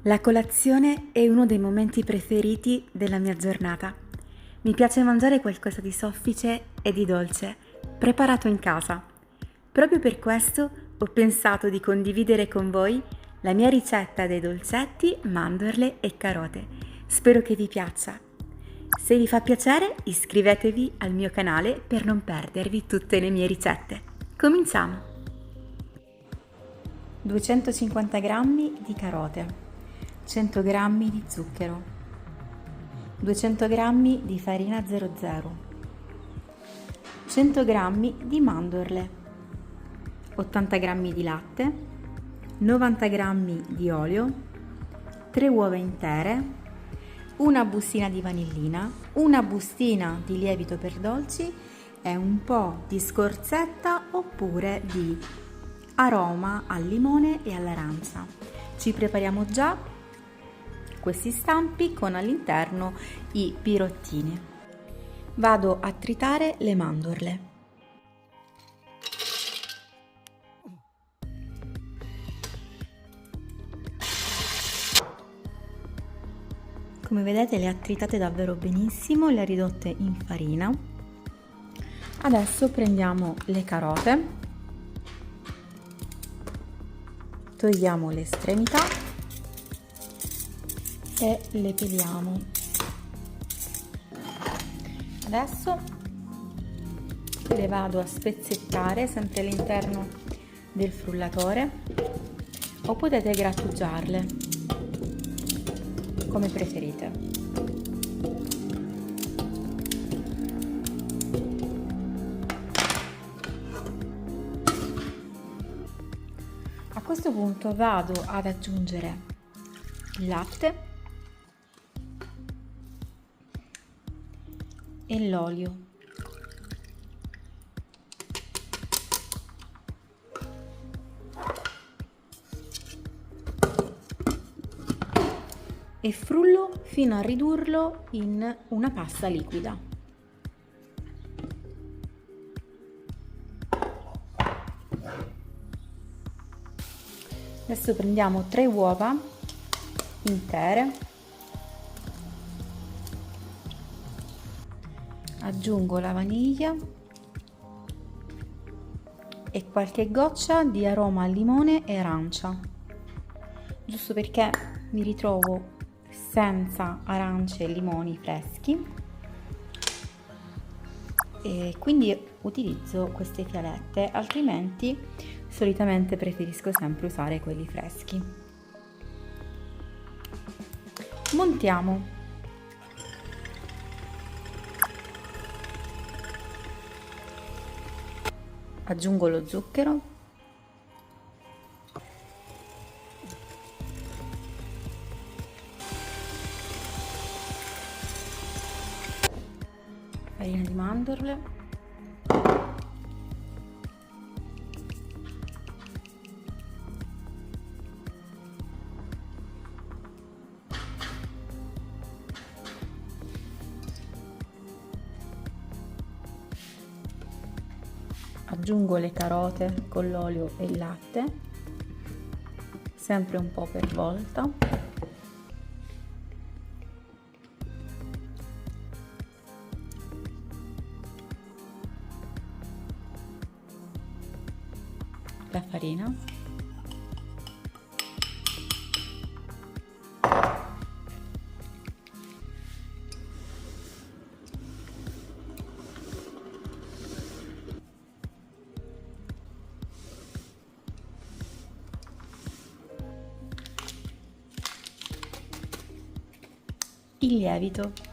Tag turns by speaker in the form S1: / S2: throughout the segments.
S1: La colazione è uno dei momenti preferiti della mia giornata. Mi piace mangiare qualcosa di soffice e di dolce, preparato in casa. Proprio per questo ho pensato di condividere con voi la mia ricetta dei dolcetti, mandorle e carote. Spero che vi piaccia. Se vi fa piacere, iscrivetevi al mio canale per non perdervi tutte le mie ricette. Cominciamo! 250 g di carote, 100 g di zucchero, 200 g di farina 00, 100 g di mandorle, 80 g di latte, 90 g di olio, 3 uova intere, una bustina di vanillina, una bustina di lievito per dolci e un po' di scorzetta oppure di aroma al limone e all'arancia. Ci prepariamo già questi stampi con all'interno i pirottini. Vado a tritare le mandorle. Come vedete le ha tritate davvero benissimo, le ha ridotte in farina. Adesso prendiamo le carote, togliamo le estremità e le peliamo. Adesso le vado a spezzettare sempre all'interno del frullatore o potete grattugiarle come preferite. A questo punto vado ad aggiungere il latte e l'olio. E frullo fino a ridurlo in una pasta liquida. Adesso prendiamo 3 uova intere, aggiungo la vaniglia e qualche goccia di aroma al limone e arancia, giusto perché mi ritrovo senza arance e limoni freschi e quindi utilizzo queste fialette, altrimenti solitamente preferisco sempre usare quelli freschi. Montiamo. Aggiungo lo zucchero, farina di mandorle, aggiungo le carote con l'olio e il latte, sempre un po' per volta. La farina. Il lievito.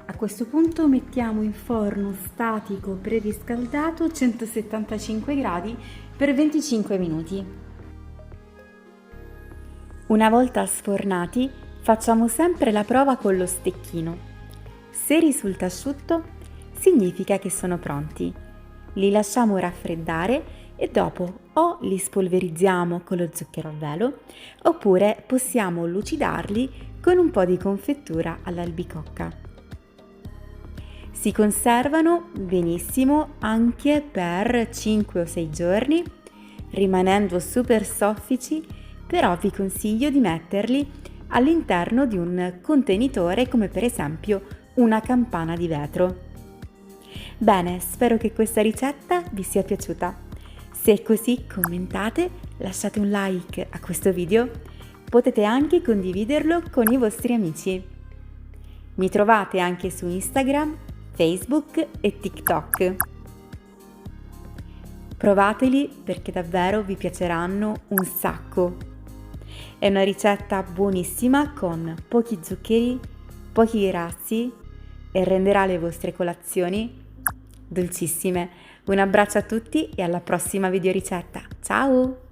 S1: A questo punto mettiamo in forno statico preriscaldato 175 gradi per 25 minuti. Una volta sfornati, facciamo sempre la prova con lo stecchino. Se risulta asciutto, significa che sono pronti. Li lasciamo raffreddare e dopo o li spolverizziamo con lo zucchero a velo oppure possiamo lucidarli con un po' di confettura all'albicocca. Si conservano benissimo anche per 5 o 6 giorni, rimanendo super soffici, però vi consiglio di metterli all'interno di un contenitore come per esempio una campana di vetro. Bene, spero che questa ricetta vi sia piaciuta. Se è così, commentate, lasciate un like a questo video, potete anche condividerlo con i vostri amici. Mi trovate anche su Instagram, Facebook e TikTok. Provateli perché davvero vi piaceranno un sacco. È una ricetta buonissima con pochi zuccheri, pochi grassi e renderà le vostre colazioni dolcissime. Un abbraccio a tutti e alla prossima videoricetta. Ciao!